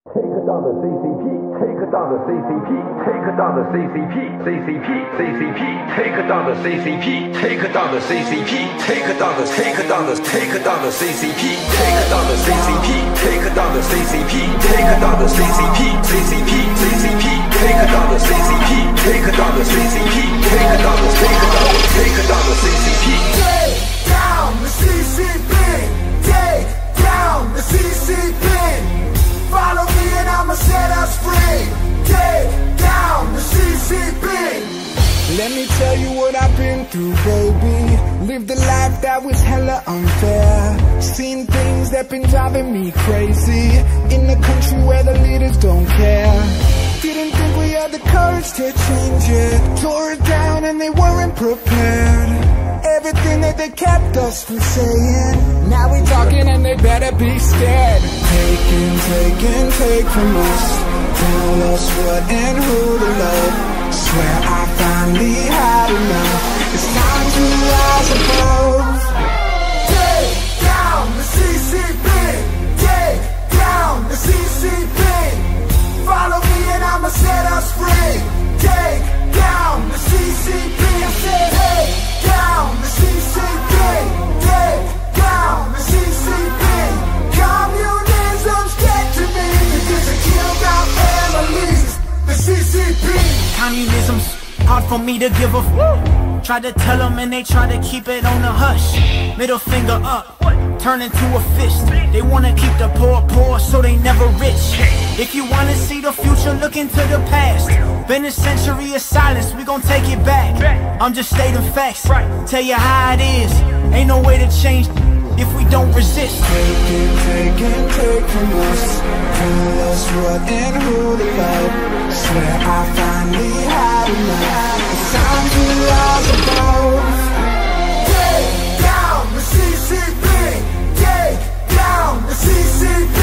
Take down the CCP, take down the CCP, take down the CCP, CCP, CCP, take down the CCP, take down the CCP, take down the CCP, take down the CCP, take down the CCP, take down the CCP, take down the CCP, CCP, CCP, take down the CCP, take down the CCP, take down the CCP. Take down the CCP, take down the CCP. Follow me and I'ma set us free. Take down the CCP. Let me tell you what I've been through, baby. Lived a life that was hella unfair. Seen things that been driving me crazy. In a country where the leaders don't care. Didn't think we had the courage to change it. Tore it down and they weren't prepared. Everything that they kept us from saying. Now we talking and they better be scared. Take from us. Tell us what and who to love. Swear I finally had enough. It's time to rise above. Take down the CCP. Take down the CCP. Follow me and I'ma set us free. Take down the CCP. I said take down the CCP. Take down the CCP. Communism's dead to me because it killed our families. The CCP. Communism's hard for me to give a f. Try to tell them and they try to keep it on the hush. Middle finger up, turn into a fist. They wanna keep the poor poor so they never rich. If you wanna see the future, look into the past. Been a century of silence, we gon' take it back. I'm just stating facts, tell you how it is. Ain't no way to change if we don't resist. Take from us. Tell us what and who to love. Swear I finally had enough. It's time to rise above. Take down the CCP. Take down the CCP.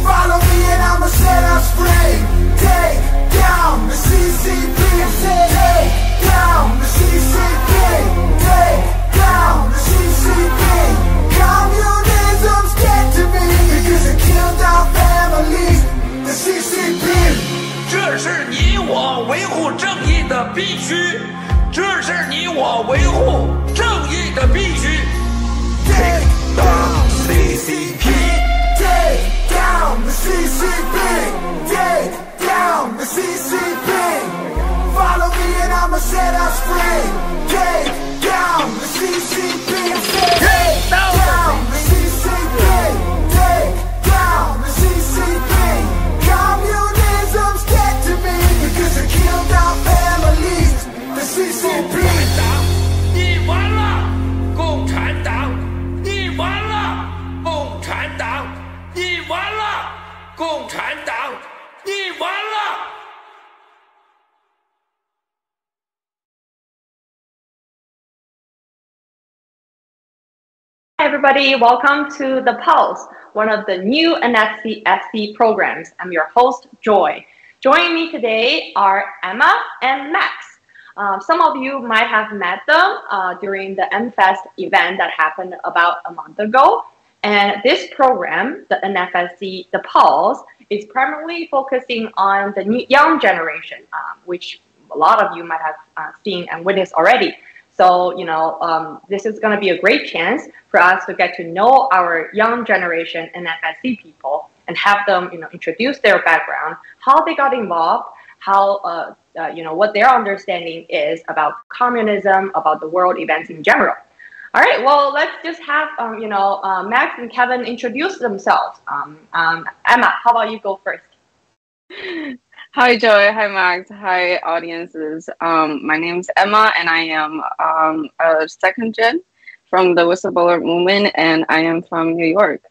Follow me and I'ma set us free. Take down the CCP. I said take down the CCP. Take down the CCP. Communism's dead to me because it killed our families. The CCP. 这是你我维护正义的必须，这是你我维护正义的必须。Take down the CCP. Take down the CCP. Take down the CCP. Follow me and I'ma set us free. Take down the CCP. Take down the CCP. Take down the CCP. Communism's dead to me because it killed our families. The CCP. 你完了，共产党！你完了，共产党！你完了，共产党！你完了。Hi everybody, welcome to The Pulse, one of the new NFSC programs. I'm your host, Joy. Joining me today are Emma and Max. Some of you might have met them during the AMFEST event that happened about a month ago. And this program, the NFSC, The Pulse, is primarily focusing on the young generation, which a lot of you might have seen and witnessed already. So, this is going to be a great chance for us to get to know our young generation NFSC people and have them, introduce their background, how they got involved, how, what their understanding is about communism, about the world events in general. All right, well, let's just have, Max and Kevin introduce themselves. Emma, how about you go first? Hi, Joy. Hi, Max. Hi, audiences. My name's Emma, and I am a second gen from the whistleblower movement, and I am from New York.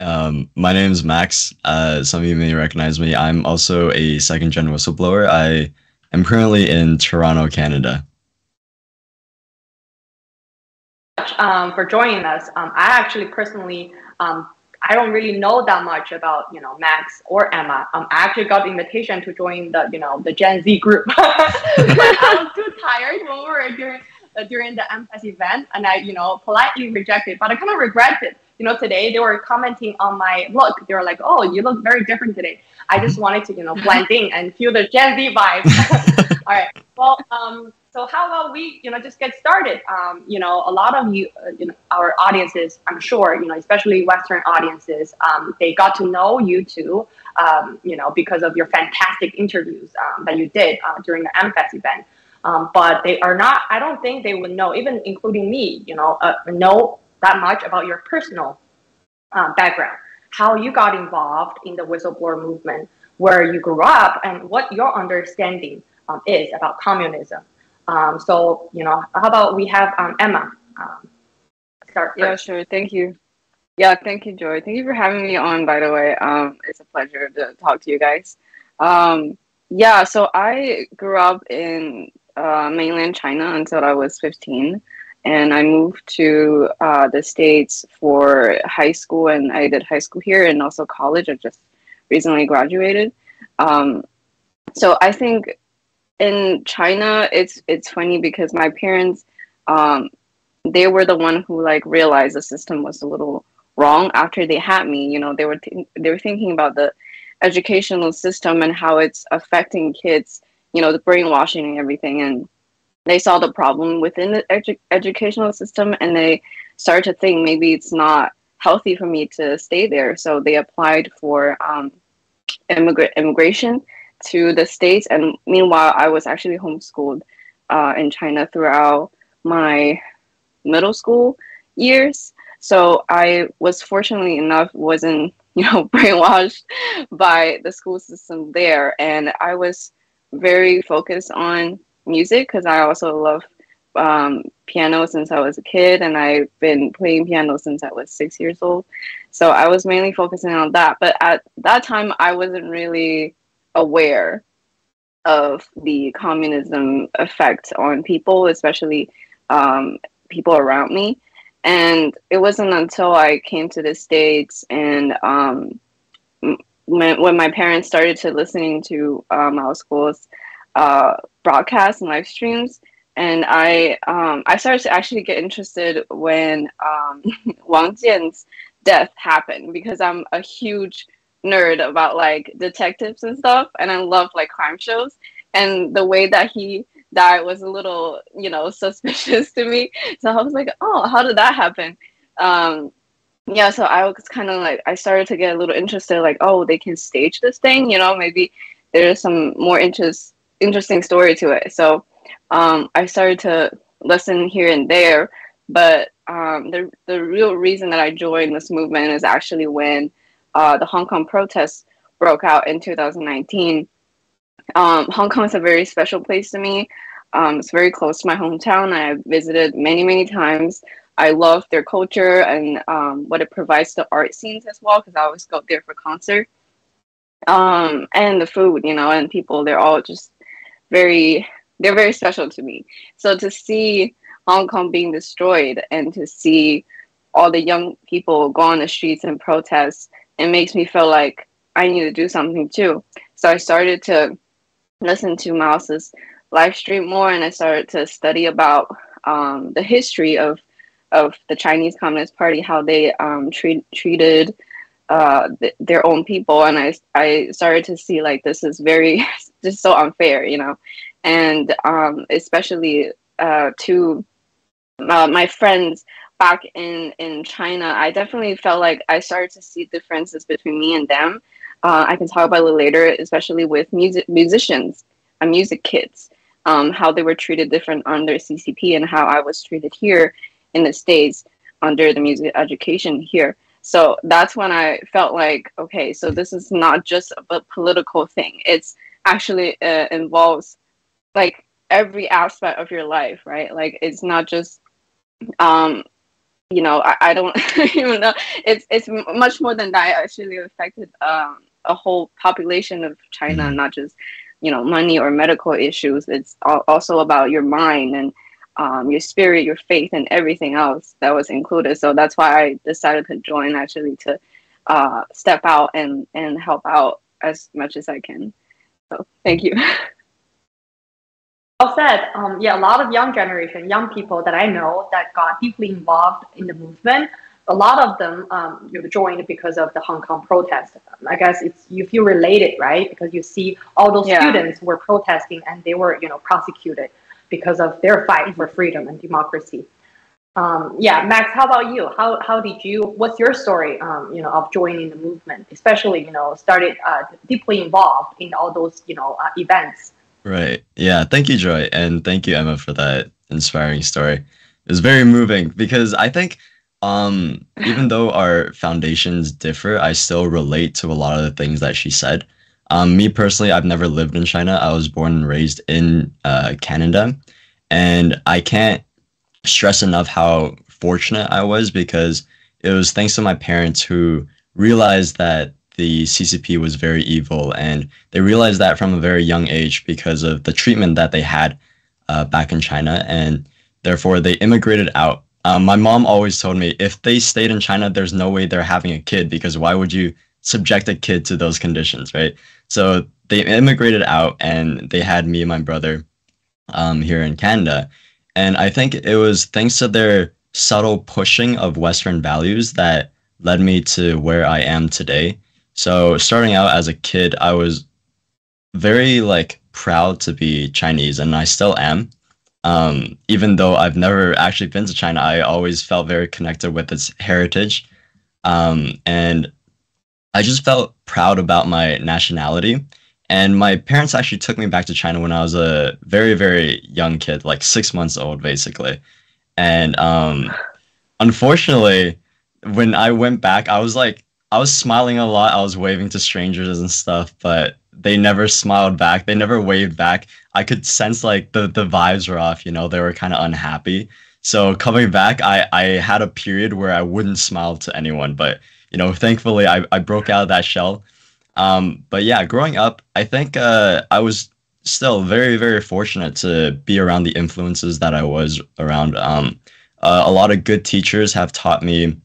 My name's Max. Some of you may recognize me. I'm also a second gen whistleblower. I am currently in Toronto, Canada. For joining us. I actually personally I don't really know that much about, Max or Emma. I actually got the invitation to join the, the Gen Z group. But I was too tired when we were during the AMFEST event, and I, politely rejected. But I kind of regret it today they were commenting on my look. They were like, "Oh, you look very different today." I just wanted to, blend in and feel the Gen Z vibes. All right. Well, so how about we, just get started? A lot of you, our audiences, I'm sure, especially Western audiences, they got to know you too, because of your fantastic interviews that you did during the AMFEST event. But they are not, I don't think they would know, even including me, know that much about your personal background, how you got involved in the whistleblower movement, where you grew up, and what your understanding is about communism. So, how about we have Emma start first. Yeah, sure. Thank you. Yeah, thank you, Joy. Thank you for having me on, by the way. It's a pleasure to talk to you guys. Yeah, so I grew up in mainland China until I was 15. And I moved to the States for high school, and I did high school here and also college. I just recently graduated. So I think in China, it's funny because my parents, they were the one who realized the system was a little wrong after they had me. They were thinking about the educational system and how it's affecting kids, the brainwashing and everything. And they saw the problem within the educational system, and they started to think maybe it's not healthy for me to stay there. So they applied for immigration to the States. And meanwhile, I was actually homeschooled in China throughout my middle school years. So I was fortunately enough wasn't, brainwashed by the school system there. And I was very focused on music because I also love piano since I was a kid, and I've been playing piano since I was 6 years old. So I was mainly focusing on that. But at that time, I wasn't really aware of the communism effect on people, especially people around me. And it wasn't until I came to the States and when my parents started to listening to our school's broadcasts and live streams, and I started to actually get interested when Wang Jian's death happened, because I'm a huge nerd about detectives and stuff, and I love crime shows, and the way that he died was a little suspicious to me. So I was like, oh, how did that happen? Yeah, so I was kind of I started to get a little interested, oh, they can stage this thing, maybe there's some more interesting story to it. So I started to listen here and there, but the real reason that I joined this movement is actually when the Hong Kong protests broke out in 2019. Hong Kong is a very special place to me. It's very close to my hometown. I have visited many, many times. I love their culture and what it provides to art scenes as well, because I always go there for concert. And the food, and people, they're all just they're very special to me. So to see Hong Kong being destroyed and to see all the young people go on the streets and protest, it makes me feel like I need to do something too. So I started to listen to Mouse's live stream more, and I started to study about the history of the Chinese Communist Party, how they treated their own people. And I started to see this is very just so unfair, and especially to my friends back in China, I definitely felt like I started to see differences between me and them. I can talk about it later, especially with musicians and music kids, how they were treated different under CCP and how I was treated here in the States under the music education here. So that's when I felt like, okay, so this is not just a political thing. It's actually involves every aspect of your life, right? It's not just, I don't even know. It's much more than that. It actually affected a whole population of China, not just, money or medical issues. It's also about your mind and your spirit, your faith, and everything else that was included. So that's why I decided to join, actually, to step out and help out as much as I can. So thank you. Well said. Yeah, a lot of young people that I know that got deeply involved in the movement a lot of them joined because of the Hong Kong protest. I guess you feel related, right? Because you see all those students were protesting and they were prosecuted because of their fight for freedom and democracy. Max, how about you? How did you? What's your story? Of joining the movement, especially started deeply involved in all those events. Right. Yeah. Thank you, Joy, and thank you, Emma, for that inspiring story. It was very moving because I think even though our foundations differ, I still relate to a lot of the things that she said. Me personally, I've never lived in China. I was born and raised in Canada, and I can't stress enough how fortunate I was because it was thanks to my parents who realized that the CCP was very evil, and they realized that from a very young age because of the treatment that they had back in China, and therefore they immigrated out. My mom always told me if they stayed in China, there's no way they're having a kid because why would you subject a kid to those conditions, right? So they immigrated out and they had me and my brother here in Canada. And I think it was thanks to their subtle pushing of Western values that led me to where I am today. So starting out as a kid, I was very proud to be Chinese, and I still am. Even though I've never actually been to China, I always felt very connected with its heritage. And I just felt proud about my nationality. And my parents actually took me back to China when I was a very, very young kid, 6 months old, basically. And unfortunately, when I went back, I was smiling a lot. I was waving to strangers and stuff, but they never smiled back. They never waved back. I could sense the vibes were off, they were kind of unhappy. So coming back, I had a period where I wouldn't smile to anyone, but, thankfully I broke out of that shell. But yeah, growing up, I think I was still very, very fortunate to be around the influences that I was around. A lot of good teachers have taught me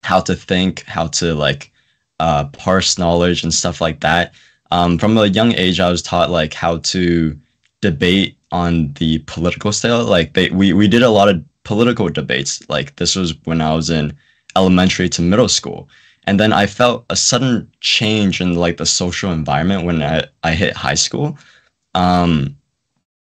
how to think, how to parse knowledge and stuff like that. From a young age, I was taught how to debate on the political scale. We did a lot of political debates. This was when I was in elementary to middle school. And then I felt a sudden change in the social environment when I hit high school.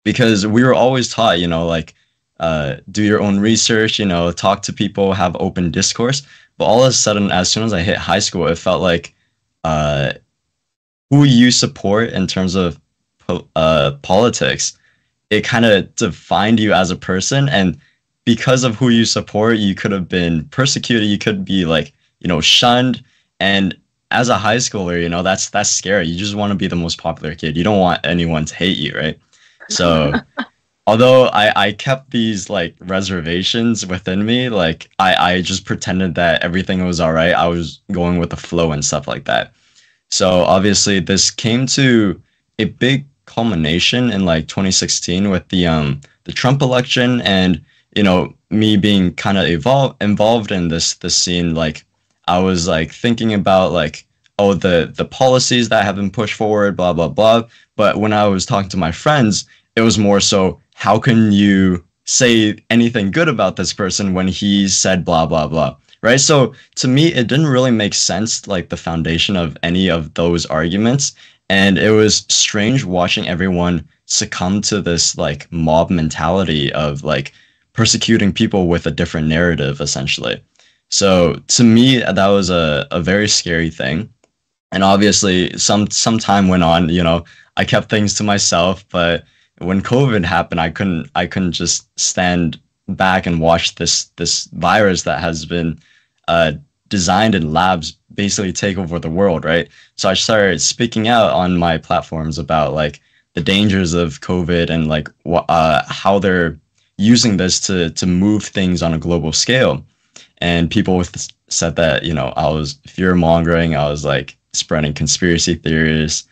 Because we were always taught, do your own research, talk to people, have open discourse. But all of a sudden, as soon as I hit high school, it felt like who you support in terms of politics, it kind of defined you as a person. And because of who you support, you could have been persecuted. You could be shunned. And as a high schooler, that's scary. You just want to be the most popular kid. You don't want anyone to hate you, right? So although I kept these reservations within me, I just pretended that everything was all right. I was going with the flow and stuff like that. So obviously this came to a big culmination in 2016 with the Trump election, and me being kind of involved in this scene. I was thinking about the policies that have been pushed forward, blah blah blah. But when I was talking to my friends, it was more so, how can you say anything good about this person when he said blah blah blah, right? So to me, it didn't really make sense, the foundation of any of those arguments. And it was strange watching everyone succumb to this mob mentality of persecuting people with a different narrative, essentially. So to me, that was a very scary thing. And obviously some time went on, I kept things to myself, but when COVID happened, I couldn't just stand back and watch this virus that has been designed in labs basically take over the world, right? So I started speaking out on my platforms about the dangers of COVID and how they're using this to move things on a global scale. And people said that I was fear mongering, I was spreading conspiracy theories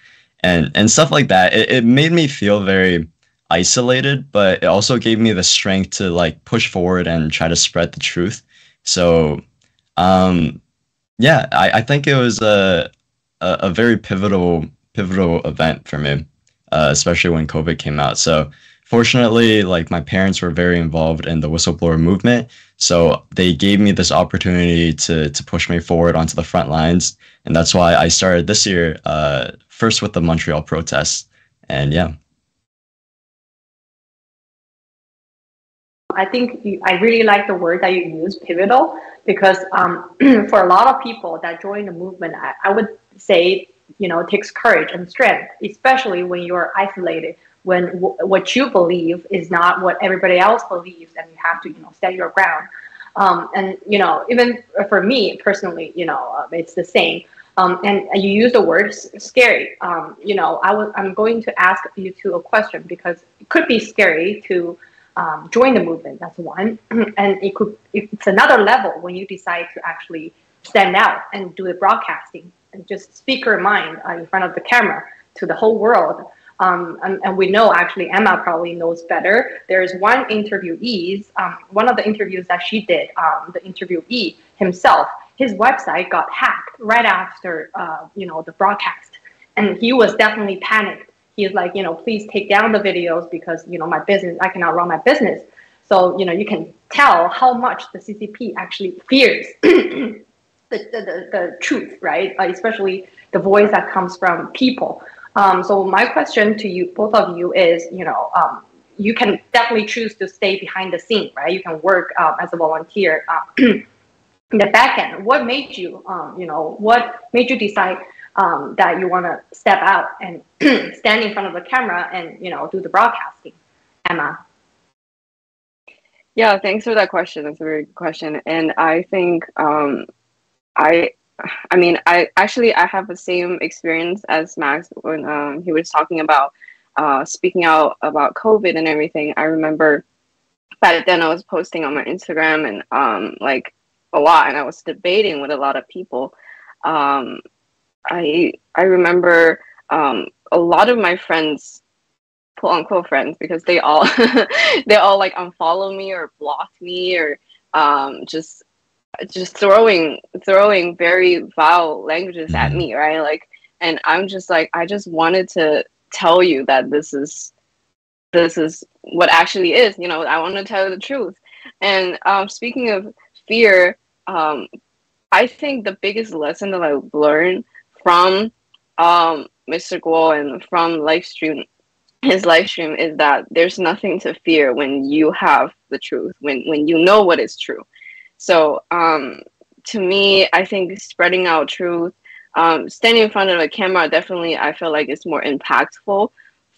and stuff like that. It made me feel very isolated, but it also gave me the strength to push forward and try to spread the truth. So I think it was a very pivotal event for me, especially when COVID came out. So fortunately, like my parents were very involved in the whistleblower movement, so they gave me this opportunity to push me forward onto the front lines, and that's why I started this year, first with the Montreal protests, and yeah. I think I really like the word that you use, pivotal, because for a lot of people that join the movement, I would say, it takes courage and strength, especially when you're isolated, when what you believe is not what everybody else believes, and you have to, stand your ground. And, even for me personally, it's the same. And you use the word scary. I'm going to ask you a question, because it could be scary to join the movement. That's one. And it's another level when you decide to actually stand out and do the broadcasting and just speak your mind in front of the camera to the whole world. And we know, actually, Emma probably knows better. There's one interviewee, one of the interviews that she did, the interviewee himself, his website got hacked right after, the broadcast. And he was definitely panicked. He's like, please take down the videos, because, my business, I cannot run my business. So, you can tell how much the CCP actually fears the truth, right? Especially the voice that comes from people. So my question to you, both of you, is, you can definitely choose to stay behind the scene, right? You can work as a volunteer in the back end. What made you, decide that you want to step out and stand in front of the camera and, do the broadcasting? Emma? Yeah, thanks for that question. That's a very good question. And I think I have the same experience as Max when he was talking about speaking out about COVID and everything. I remember back then I was posting on my Instagram and like a lot, and I was debating with a lot of people. I remember a lot of my friends, quote unquote friends, because they all they all like unfollow me or block me or just throwing very vile languages at me, right? Like, and I'm just like, I just wanted to tell you that this is what actually is, I want to tell you the truth. And speaking of fear, I think the biggest lesson that I learned from Mr. Guo and from his live stream is that there's nothing to fear when you have the truth, when you know what is true. So to me, I think spreading out truth, standing in front of a camera, definitely I feel like it's more impactful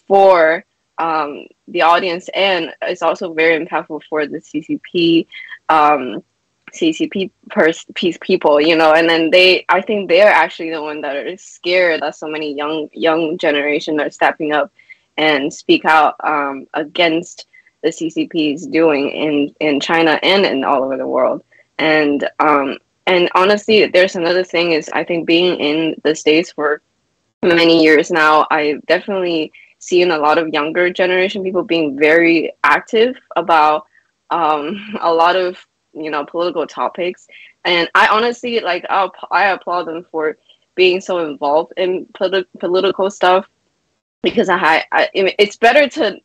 for the audience, and it's also very impactful for the CCP people, and then I think they're actually the one that are scared that so many young generation are stepping up and speak out against the CCP's doing in China and in all over the world. And honestly, there's another thing is, I think being in the States for many years now, I've definitely seen a lot of younger generation people being very active about a lot of political topics. And I honestly, like, I applaud them for being so involved in political stuff, because it's better to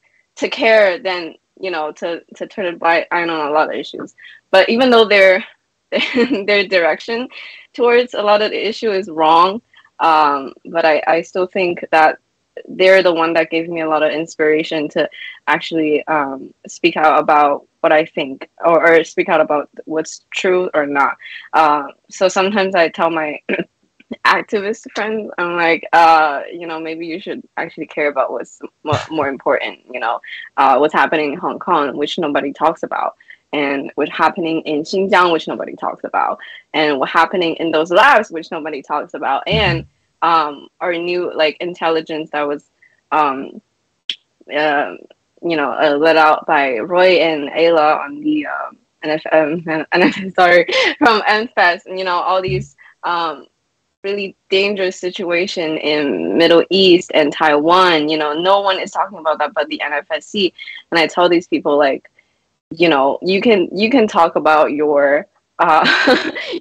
care than to turn a blind eye on a lot of issues. But even though their direction towards a lot of the issue is wrong, but I still think that they're the one that gave me a lot of inspiration to actually speak out about what I think, or speak out about what's true or not. So sometimes I tell my activist friends, I'm like, maybe you should actually care about what's more important, what's happening in Hong Kong, which nobody talks about, and what's happening in Xinjiang, which nobody talks about, and what's happening in those labs, which nobody talks about, and our new intelligence that was let out by Roy and Ayla on the from AMFEST, and all these really dangerous situation in Middle East and Taiwan. No one is talking about that but the NFSC. And I tell these people, like, you can talk about your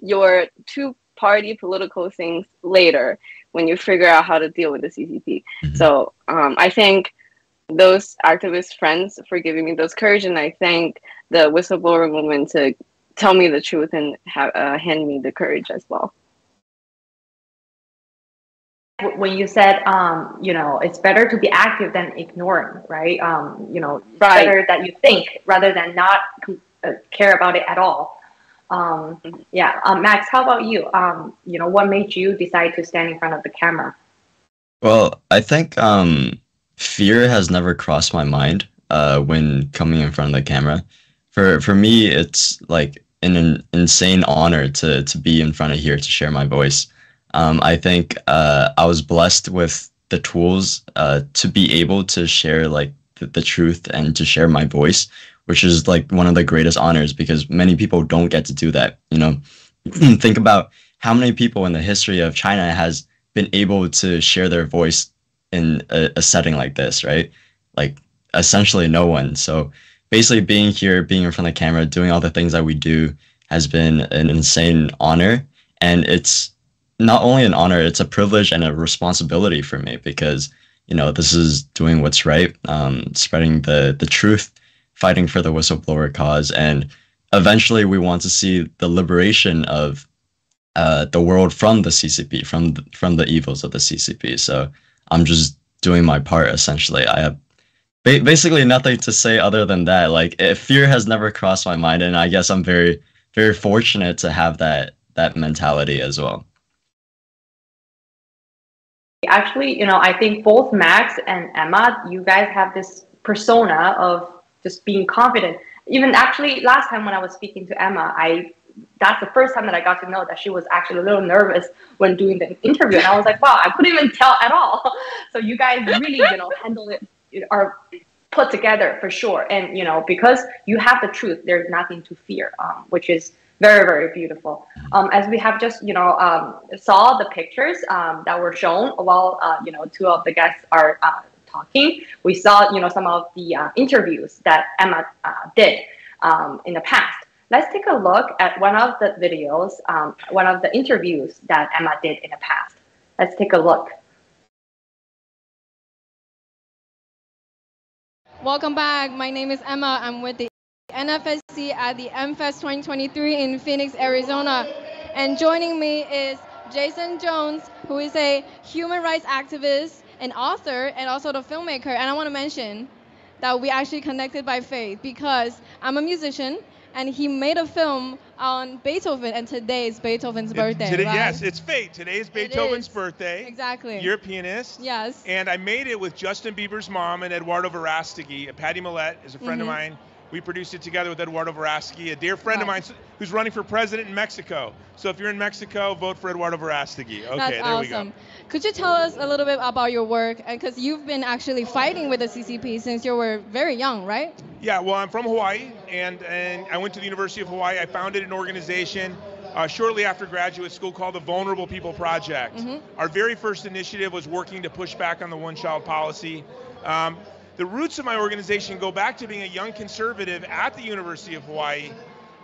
your two-party political things later when you figure out how to deal with the CCP. So I think those activist friends for giving me those courage, and I thank the whistleblower movement to tell me the truth and hand me the courage as well. When you said, it's better to be active than ignoring, right? It's Right. better that you think rather than not care about it at all. Max, how about you? What made you decide to stand in front of the camera? Well, I think fear has never crossed my mind when coming in front of the camera. For me, it's like an insane honor to be in front of here to share my voice. I think I was blessed with the tools to be able to share like the truth and to share my voice, which is like one of the greatest honors because many people don't get to do that. Think about how many people in the history of China has been able to share their voice in a setting like this, right? Like essentially no one. So basically being here, being in front of the camera, doing all the things that we do has been an insane honor. And it's not only an honor, it's a privilege and a responsibility for me because, this is doing what's right, spreading the truth, fighting for the whistleblower cause. And eventually we want to see the liberation of the world from the CCP, from the evils of the CCP. So I'm just doing my part, essentially. I have basically nothing to say other than that. Like, fear has never crossed my mind, and I guess I'm very, very fortunate to have that mentality as well. Actually, I think both Max and Emma, you guys have this persona of just being confident. Even actually, last time when I was speaking to Emma, that's the first time that I got to know that she was actually a little nervous when doing the interview. And I was like, wow, I couldn't even tell at all. So you guys really, handle it, are put together for sure. And, because you have the truth, there's nothing to fear, which is very, very beautiful. As we have just, saw the pictures that were shown while, two of the guests are talking, we saw, some of the interviews that Emma did in the past. Let's take a look at one of the videos, one of the interviews that Emma did in the past. Let's take a look. Welcome back. My name is Emma. I'm with the NFSC at the AMFEST 2023 in Phoenix, Arizona. And joining me is Jason Jones, who is a human rights activist, an author, and also the filmmaker. And I want to mention that we actually connected by faith because I'm a musician, and he made a film on Beethoven, and today is Beethoven's birthday, right? Yes, it's fate. Today is Beethoven's birthday. Exactly. You're a pianist. Yes. And I made it with Justin Bieber's mom and Eduardo Verástegui. Patty Millette is a friend of mine. We produced it together with Eduardo Verástegui, a dear friend of mine who's running for president in Mexico. So if you're in Mexico, vote for Eduardo Verástegui. Okay, That's there awesome. we go. Could you tell us a little bit about your work? Because you've been actually fighting with the CCP since you were very young, right? Yeah, well, I'm from Hawaii, and I went to the University of Hawaii. I founded an organization shortly after graduate school called the Vulnerable People Project. Our very first initiative was working to push back on the one-child policy. The roots of my organization go back to being a young conservative at the University of Hawaii,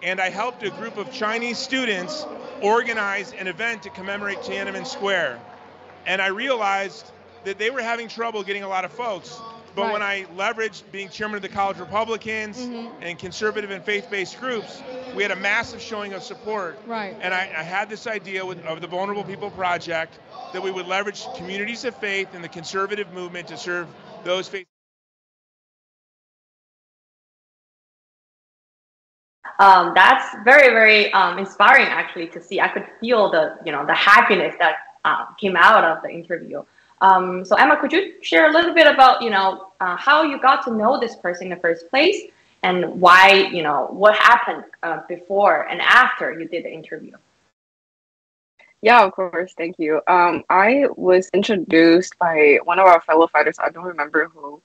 and I helped a group of Chinese students organize an event to commemorate Tiananmen Square. And I realized that they were having trouble getting a lot of folks, but when I leveraged being chairman of the College Republicans and conservative and faith-based groups, we had a massive showing of support. Right. And I had this idea of the Vulnerable People Project that we would leverage communities of faith and the conservative movement to serve those faith. That's very, very inspiring, actually, to see. I could feel the happiness that came out of the interview. So Emma, could you share a little bit about, how you got to know this person in the first place and why, what happened before and after you did the interview? Yeah, of course. Thank you. I was introduced by one of our fellow fighters. I don't remember who.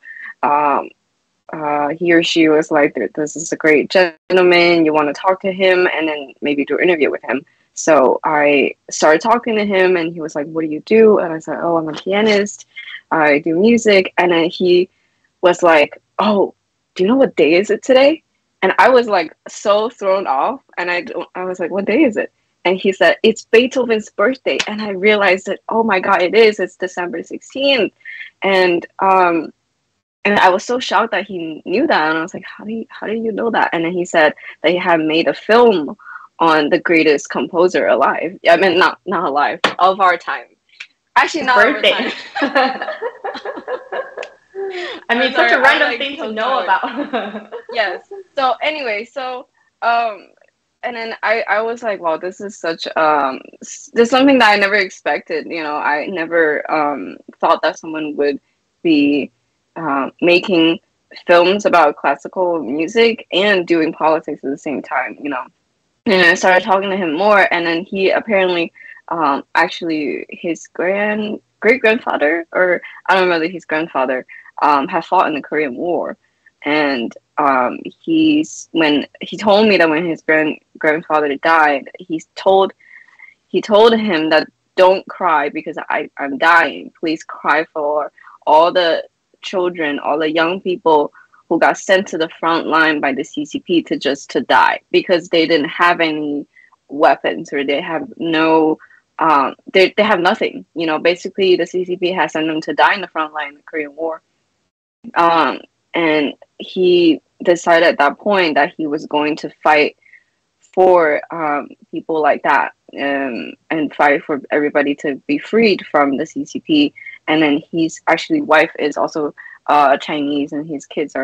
He or she was like, this is a great gentleman. You want to talk to him and then maybe do an interview with him. So I started talking to him and he was like, what do you do? And I said, oh, I'm a pianist. I do music. And then he was like, oh, do you know what day is it today? And I was like so thrown off. And I was like, what day is it? And he said, it's Beethoven's birthday. And I realized that, oh my God, it is. It's December 16th. And And I was so shocked that he knew that, and I was like, how do you know that? And then he said that he had made a film on the greatest composer alive. I mean, not alive, of our time. Actually, not of our time. I mean, such a random thing to know about. Yes. So anyway, and then I was like, wow, this is such this is something that I never expected. You know, I never thought that someone would be making films about classical music and doing politics at the same time, you know. And I started talking to him more, and then he apparently actually his great-grandfather, or I don't remember his grandfather, had fought in the Korean War. And he told me that when his grandfather died, he told him that, don't cry because I'm dying. Please cry for all the children, all the young people who got sent to the front line by the CCP to die, because they didn't have any weapons, or they have no they have nothing. You know, basically the CCP has sent them to die in the front line in the Korean War. And he decided at that point that he was going to fight for people like that, and fight for everybody to be freed from the CCP. And then his wife is also Chinese, and his kids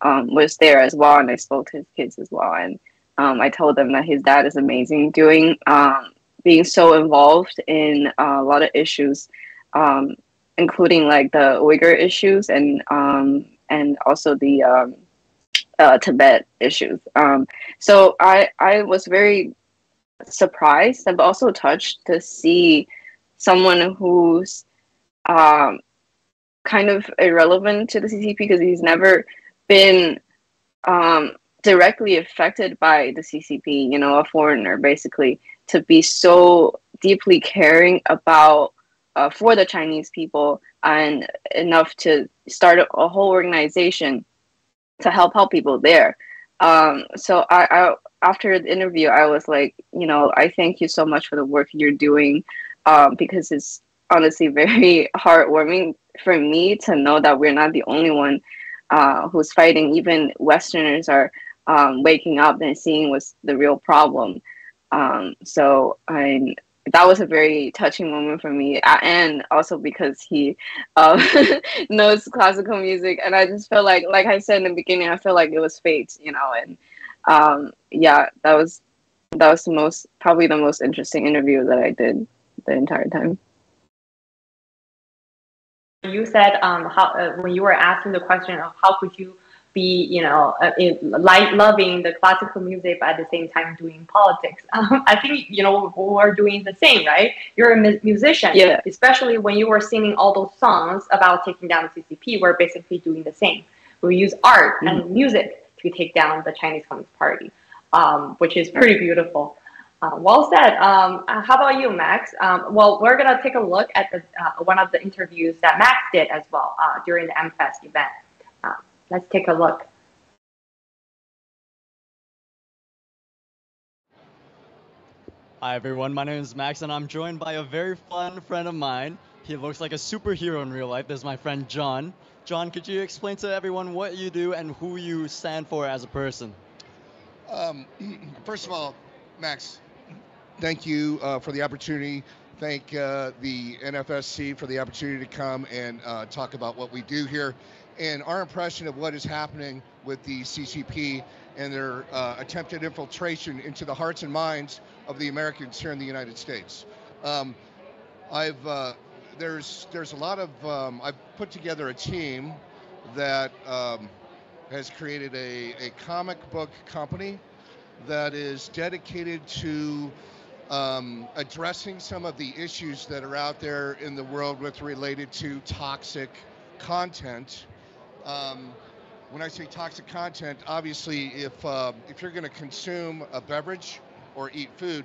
was there as well, and I spoke to his kids as well. And I told them that his dad is amazing, being so involved in a lot of issues, including like the Uyghur issues and also the Tibet issues. So I was very surprised and also touched to see someone who's kind of irrelevant to the CCP, because he's never been directly affected by the CCP, you know, a foreigner basically, to be so deeply caring about for the Chinese people, and enough to start a whole organization to help people there. So I after the interview, I was like, you know, I thank you so much for the work you're doing, because it's honestly very heartwarming for me to know that we're not the only one who's fighting. Even Westerners are waking up and seeing what's the real problem. So that was a very touching moment for me, and also because he knows classical music, and I just felt like I said in the beginning, I felt like it was fate, you know. And yeah, that was probably the most interesting interview that I did the entire time. You said when you were asking the question of how could you be, you know, loving the classical music but at the same time doing politics. I think, you know, we're doing the same, right? You're a musician, yeah. Especially when you were singing all those songs about taking down the CCP. We're basically doing the same. We use art and music to take down the Chinese Communist Party, which is pretty beautiful. Well said. How about you, Max? Well, we're gonna take a look at one of the interviews that Max did as well during the AMFEST event. Let's take a look. Hi everyone, my name is Max and I'm joined by a very fun friend of mine. He looks like a superhero in real life. This is my friend John. John, could you explain to everyone what you do and who you stand for as a person? First of all, Max, thank you for the opportunity. Thank the NFSC for the opportunity to come and talk about what we do here and our impression of what is happening with the CCP and their attempted infiltration into the hearts and minds of the Americans here in the United States. There's a lot of, I've put together a team that has created a comic book company that is dedicated to addressing some of the issues that are out there in the world related to toxic content. When I say toxic content, obviously, if you're going to consume a beverage or eat food,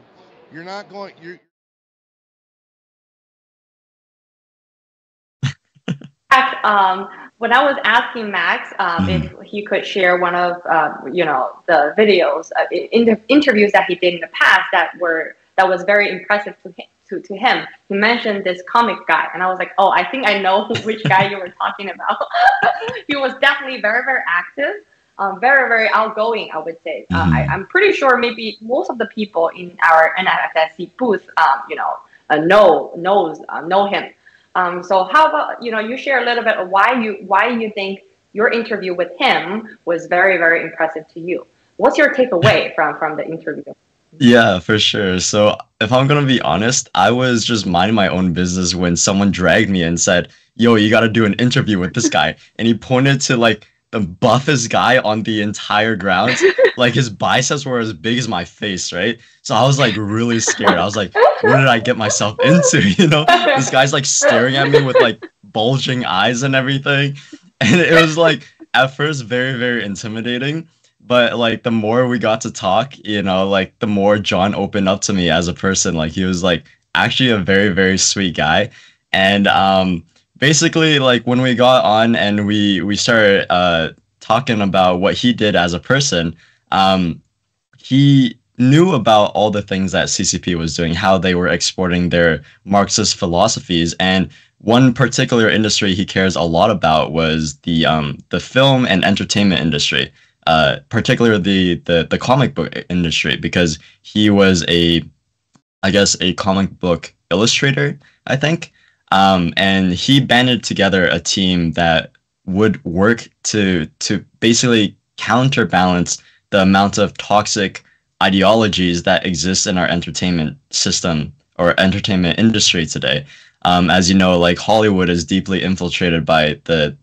you're not going. When I was asking Max if he could share one of you know, the videos, interviews that he did in the past that was very impressive to him, he mentioned this comic guy, and I was like, oh, I think I know which guy you were talking about. He was definitely very, very active, very, very outgoing, I would say. I'm pretty sure maybe most of the people in our NFSC booth, know him. So how about, you share a little bit of why you think your interview with him was very, very impressive to you. What's your takeaway from the interview? Yeah, for sure. So if I'm gonna be honest, I was just minding my own business when someone dragged me and said, yo, you gotta do an interview with this guy. And he pointed to like the buffest guy on the entire grounds. Like his biceps were as big as my face, right? So I was like really scared. I was like, what did I get myself into? This guy's like staring at me with like bulging eyes and everything. And it was like at first very, very intimidating. But like the more we got to talk, like the more John opened up to me as a person. Like he was like actually a very, very sweet guy. And basically like when we got on and we started talking about what he did as a person, he knew about all the things that CCP was doing, how they were exporting their Marxist philosophies. And one particular industry he cares a lot about was the film and entertainment industry, particularly the comic book industry, because he was a comic book illustrator, I think. And he banded together a team that would work to basically counterbalance the amount of toxic ideologies that exist in our entertainment system or entertainment industry today. As you know, like Hollywood is deeply infiltrated by the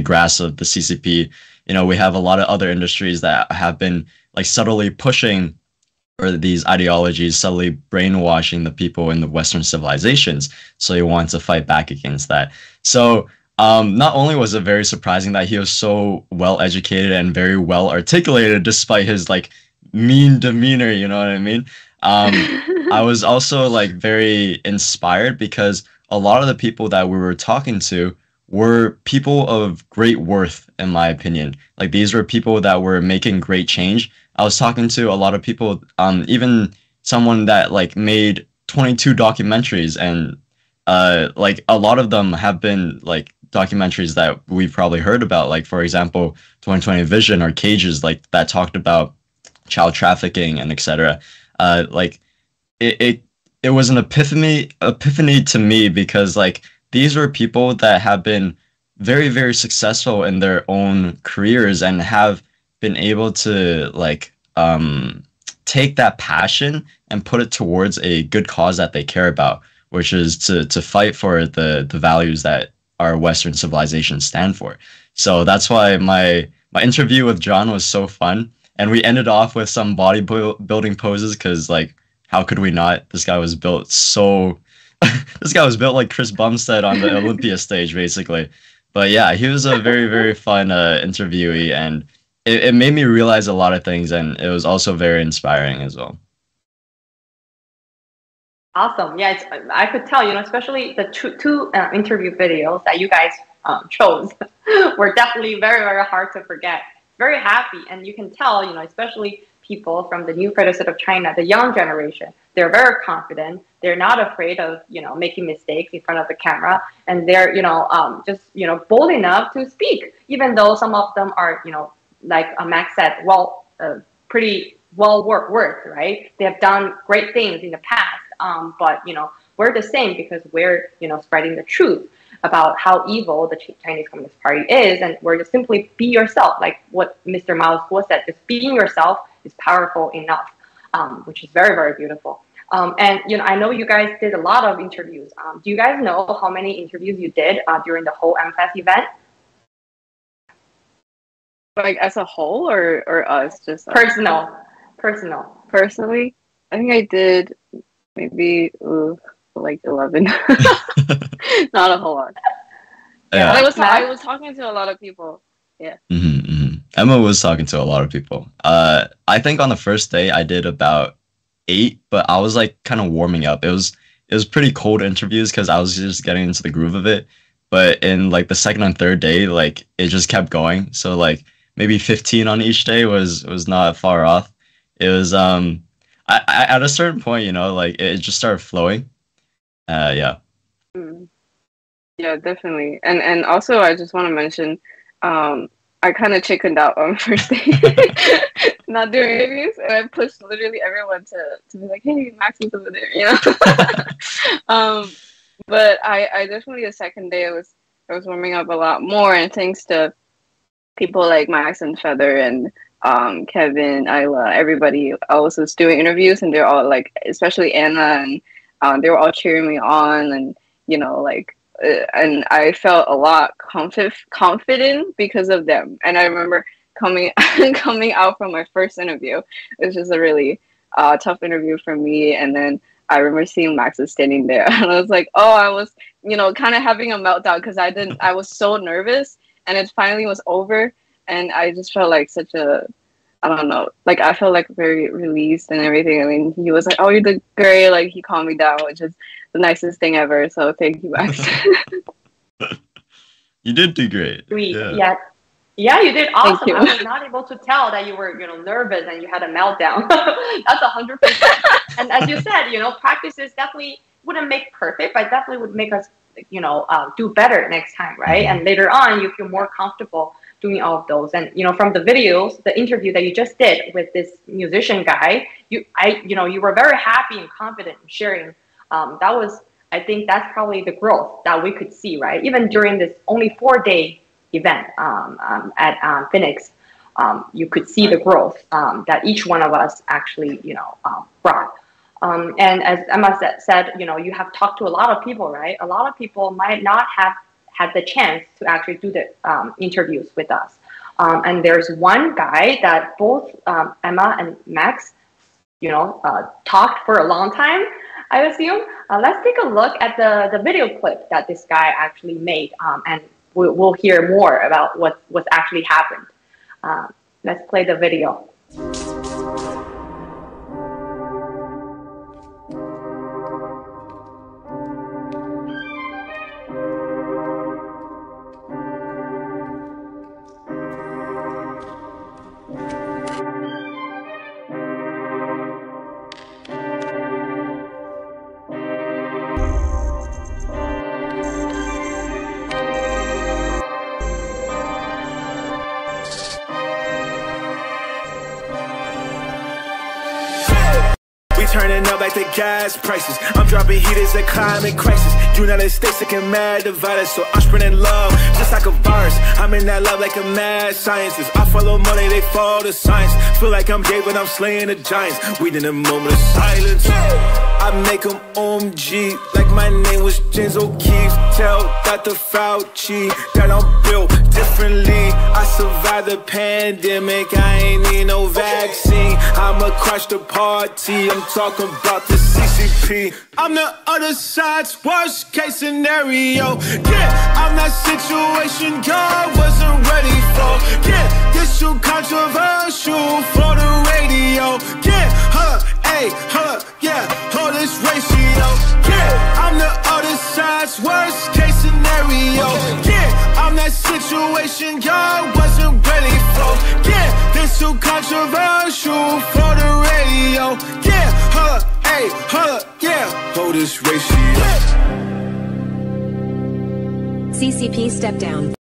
grass of the CCP. We have a lot of other industries that have been like subtly pushing for these ideologies, subtly brainwashing the people in the Western civilizations. So he wants to fight back against that. So not only was it very surprising that he was so well educated and very well articulated despite his like mean demeanor, you know what I mean? I was also like very inspired because a lot of the people that we were talking to were people of great worth, in my opinion. Like these were people that were making great change. I was talking to a lot of people, even someone that like made 22 documentaries, and like a lot of them have been like documentaries that we've probably heard about, like for example 2020 Vision or Cages, like that talked about child trafficking and etc. Like it was an epiphany to me, because like these were people that have been very, very successful in their own careers and have been able to like take that passion and put it towards a good cause that they care about, which is to fight for the values that our Western civilization stand for. So that's why my interview with John was so fun. And we ended off with some bodybuilding poses because, like, how could we not? This guy was built so... this guy was built like Chris Bumstead on the Olympia stage, basically. But yeah, he was a very, very fun interviewee, and it made me realize a lot of things, and it was also very inspiring as well. Awesome. Yeah, I could tell, especially the two interview videos that you guys chose were definitely very, very hard to forget. Very happy, and you can tell, especially people from the new Federation of China, the young generation, they're very confident. They're not afraid of, making mistakes in front of the camera, and they're, just, bold enough to speak, even though some of them are, like Max said, pretty well worked, right? They have done great things in the past, but, we're the same because we're, spreading the truth about how evil the Chinese Communist Party is, and we're just simply be yourself, like what Mr. Mao's quote said, just being yourself is powerful enough, which is very, very beautiful. And, I know you guys did a lot of interviews. Do you guys know how many interviews you did during the whole AMFEST event? Like as a whole or us? Just Personal. Personally, I think I did maybe like 11. Not a whole lot. Yeah. I was talking to a lot of people. Yeah. Mm-hmm, mm-hmm. Emma was talking to a lot of people. I think on the first day I did about 8, but I was like kind of warming up. It was pretty cold interviews because I was just getting into the groove of it. But in like the second and third day, like it just kept going. So like maybe 15 on each day was not far off. It was at a certain point, you know, like it just started flowing. Yeah. Yeah, definitely. And also, I just want to mention, I kind of chickened out on first day, not doing interviews, and I pushed literally everyone to be like, "Hey, Max is over there," you know. But I definitely the second day I was warming up a lot more, and thanks to people like Max and Feather and Kevin, Isla, everybody else was doing interviews, and they're all like, especially Anna, and they were all cheering me on, and you know, like. And I felt a lot confident because of them. And I remember coming out from my first interview. It was just a really tough interview for me. And then I remember seeing Max was standing there, and I was like, oh, I was, you know, kind of having a meltdown because I was so nervous, and it finally was over, and I just felt like such a, I don't know, like I felt like very released and everything. I mean, he was like, oh, you did great. Like he calmed me down, which is the nicest thing ever. So thank you, Max. You did do great. Sweet. Yeah, you did awesome. You. I was not able to tell that you were, you know, nervous and you had a meltdown. That's 100%. And as you said, you know, practices definitely wouldn't make perfect, but definitely would make us, you know, do better next time, right? And later on, you feel more comfortable doing all of those. And you know, from the videos, the interview that you just did with this musician guy, you were very happy and confident in sharing. That was, I think that's probably the growth that we could see, right? Even during this only 4-day event at Phoenix, you could see the growth that each one of us actually, you know, brought. And as Emma said, you know, you have talked to a lot of people, right? A lot of people might not have had the chance to actually do the interviews with us. And there's one guy that both Emma and Max, you know, talked for a long time, I assume. Let's take a look at the video clip that this guy actually made, and we'll hear more about what's actually happened. Let's play the video. Turning up like the gas prices. I'm dropping heat as a climate crisis. United States looking mad divided, so I'm spreading love just like a virus. I'm in that love like a mad scientist. I follow money, they follow the science. Feel like I'm David, I'm slaying the giants. We in a moment of silence. I make them OMG like my name was James O'Keefe. Tell Dr. Fauci that I'm built differently. I survived the pandemic, I ain't need no vaccine. I'ma crush the party, I'm talking about the CCP. I'm the other side's worst case scenario. Yeah, I'm that situation God wasn't ready for. Yeah, this too controversial for the radio. Yeah, yeah, hold this ratio. Yeah, I'm the other side's worst case scenario. Yeah, I'm that situation God wasn't ready for. Yeah, this too controversial for the radio. Yeah, yeah, hold this ratio. CCP step down.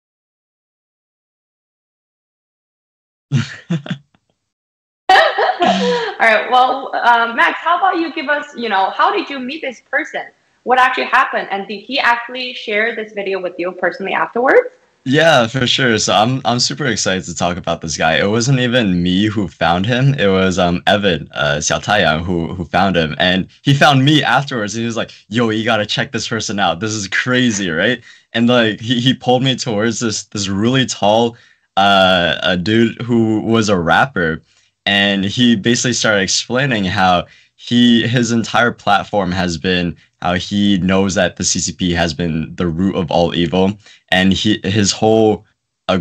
All right, well, Max, how about you give us, you know, how did you meet this person? What actually happened? And did he actually share this video with you personally afterwards? Yeah, for sure. So I'm super excited to talk about this guy. It wasn't even me who found him. It was Evan, Xiao Taiyang who found him. And he found me afterwards. And he was like, yo, you gotta check this person out. This is crazy, right? And like he pulled me towards this really tall a dude who was a rapper. And he basically started explaining how his entire platform has been how he knows that the CCP has been the root of all evil, and his whole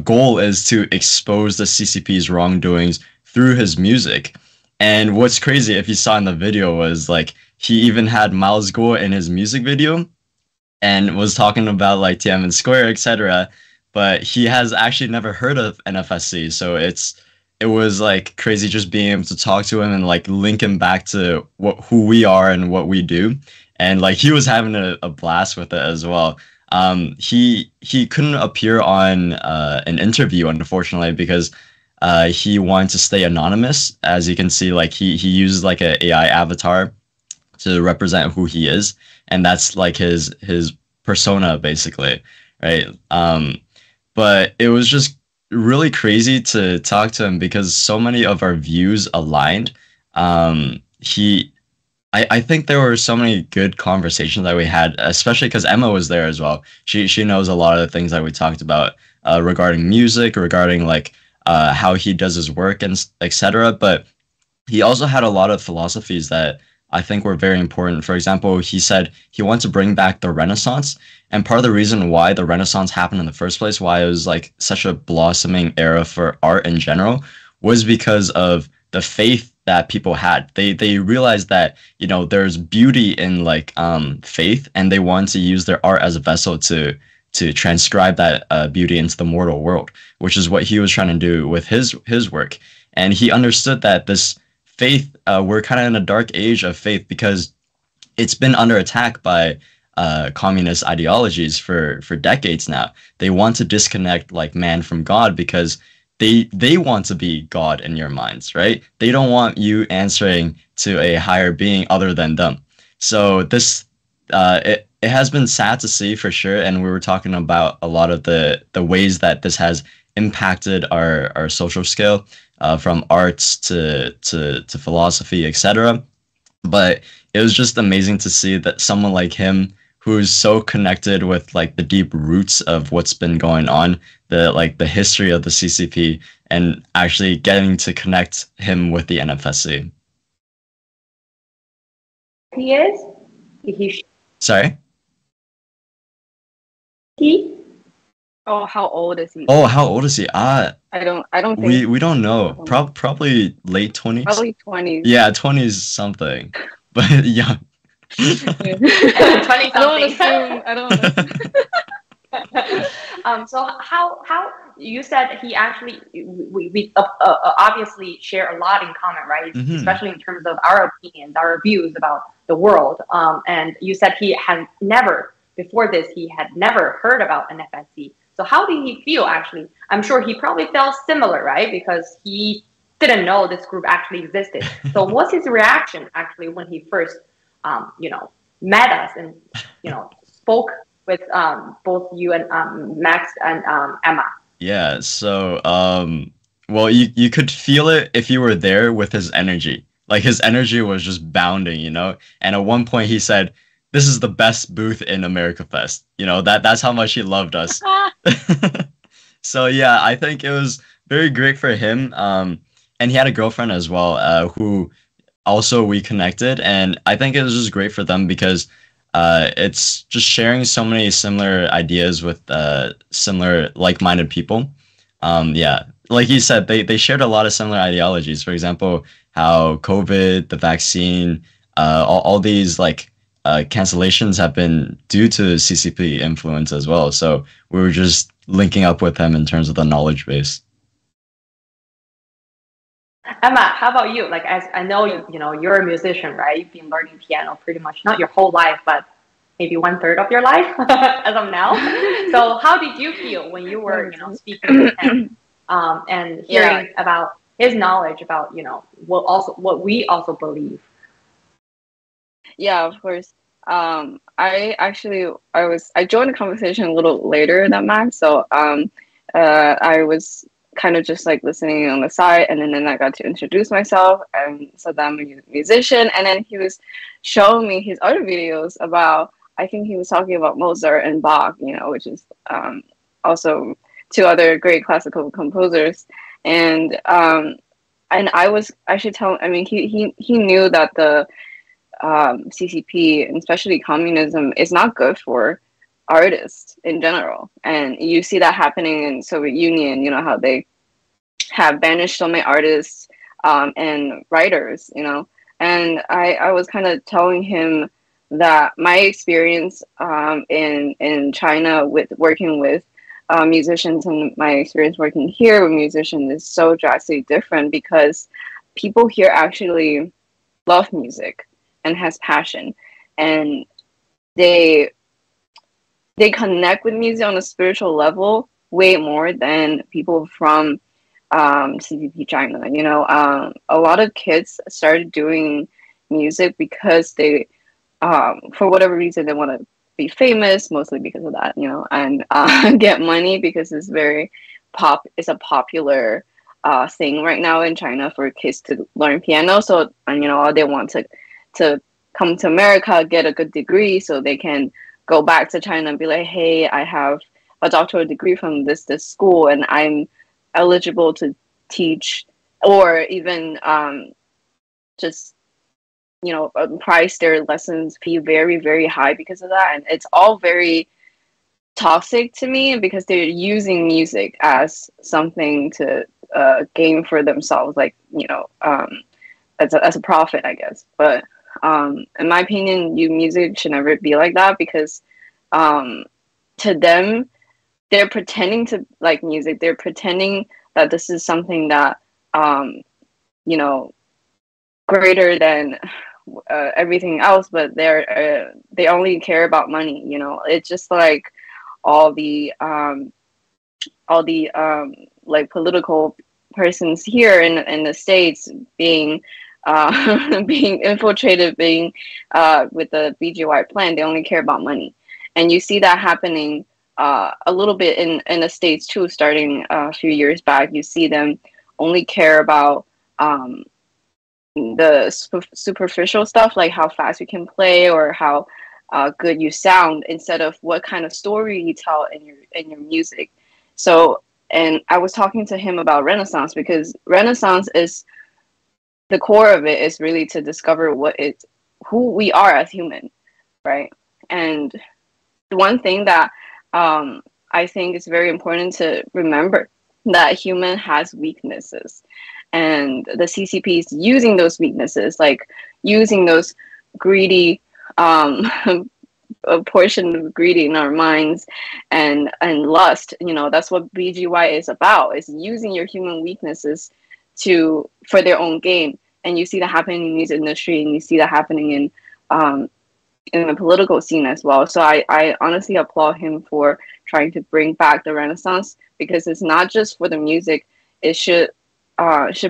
goal is to expose the CCP's wrongdoings through his music. And what's crazy, if you saw in the video, was like he even had Miles Guo in his music video, and was talking about like Tiananmen Square, etc. But he has actually never heard of NFSC, so it's it was like crazy just being able to talk to him and like link him back to who we are and what we do. And like he was having a blast with it as well. He couldn't appear on an interview, unfortunately, because he wanted to stay anonymous. As you can see, like he uses like a AI avatar to represent who he is, and that's like his persona basically, right? But it was just really crazy to talk to him because so many of our views aligned. I think there were so many good conversations that we had, especially because Emma was there as well. She knows a lot of the things that we talked about regarding music, regarding like how he does his work and etc. But he also had a lot of philosophies that I think were very important. For example, he said he wants to bring back the Renaissance. And part of the reason why the Renaissance happened in the first place, why it was like such a blossoming era for art in general, was because of the faith that people had. They realized that, you know, there's beauty in like faith, and they want to use their art as a vessel to transcribe that beauty into the mortal world, which is what he was trying to do with his work. And he understood that this faith, we're kind of in a dark age of faith because it's been under attack by communist ideologies for decades now. They want to disconnect like man from God because they want to be God in your minds, right? They don't want you answering to a higher being other than them. So this it has been sad to see for sure, and we were talking about a lot of the ways that this has impacted our social scale, from arts to philosophy, etc. But it was just amazing to see that someone like him, who's so connected with like the deep roots of what's been going on, the history of the CCP, and actually getting to connect him with the NFSC. He is? Sorry? He? Oh, how old is he? Oh, how old is he? I don't think we don't know. Probably late 20s. Probably 20s. Yeah, 20s something. But yeah. 20 something. I don't want to so how you said he actually, we obviously share a lot in common, right? Mm-hmm. Especially in terms of our opinions, our views about the world. And you said he had never, before this, he had never heard about NFSC. So how did he feel actually? I'm sure he probably felt similar, right? Because he didn't know this group actually existed. So what's his reaction actually when he first, met us and, spoke with both you and Max and Emma? Yeah, so well, you could feel it if you were there with his energy. Like his energy was just bounding, you know? And at one point he said, "This is the best booth in America Fest." You know, that's how much he loved us. So yeah, I think it was very great for him. And he had a girlfriend as well, who also we connected, and I think it was just great for them because it's just sharing so many similar ideas with similar like-minded people. Yeah, like you said, they shared a lot of similar ideologies. For example, how COVID, the vaccine, all these like cancellations have been due to CCP influence as well. So we were just linking up with them in terms of the knowledge base. Emma, how about you? Like, as I know, you're a musician, right? You've been learning piano pretty much, not your whole life, but maybe 1/3 of your life as of now. So how did you feel when you were, speaking with him and hearing about his knowledge about, what we also believe? Yeah, of course. I joined the conversation a little later than Max, so I was kind of just like listening on the side, and then I got to introduce myself and said that I'm a musician, and then he was showing me his other videos about, I think he was talking about Mozart and Bach, which is also two other great classical composers, and I should tell, I mean, he knew that the CCP, and especially communism, is not good for artists in general. And you see that happening in Soviet Union, how they have banished so many artists and writers, and I was kind of telling him that my experience in China with working with musicians and my experience working here with musicians is so drastically different, because people here actually love music and has passion, and they connect with music on a spiritual level way more than people from CCP China. You know, a lot of kids started doing music because they, for whatever reason, they want to be famous, mostly because of that, you know, and get money, because it's it's a popular thing right now in China for kids to learn piano. So, and you know, they want to come to America, get a good degree, so they can go back to China and be like, hey, I have a doctoral degree from this school, and I'm eligible to teach, or even just, you know, price their lessons fee very, very high because of that. And it's all very toxic to me, because they're using music as something to gain for themselves, like, you know, as a profit, I guess. But in my opinion, music should never be like that, because to them, they're pretending to like music. They're pretending that this is something that, you know, greater than everything else, but they only care about money. You know, it's just like all the like political persons here in the States being being infiltrated, with the BGY plan. They only care about money, and you see that happening a little bit in the States too. Starting a few years back, you see them only care about the superficial stuff, like how fast you can play or how good you sound, instead of what kind of story you tell in your music. So, and I was talking to him about Renaissance, because Renaissance is, the core of it is really to discover who we are as human, right? And one thing that I think is very important to remember, that human has weaknesses, and the CCP is using those weaknesses, like using those greedy a portion of greedy in our minds and lust. You know, that's what BGY is about, is using your human weaknesses for their own gain. And you see that happening in the music industry, and you see that happening in the political scene as well. So I honestly applaud him for trying to bring back the Renaissance, because it's not just for the music. It should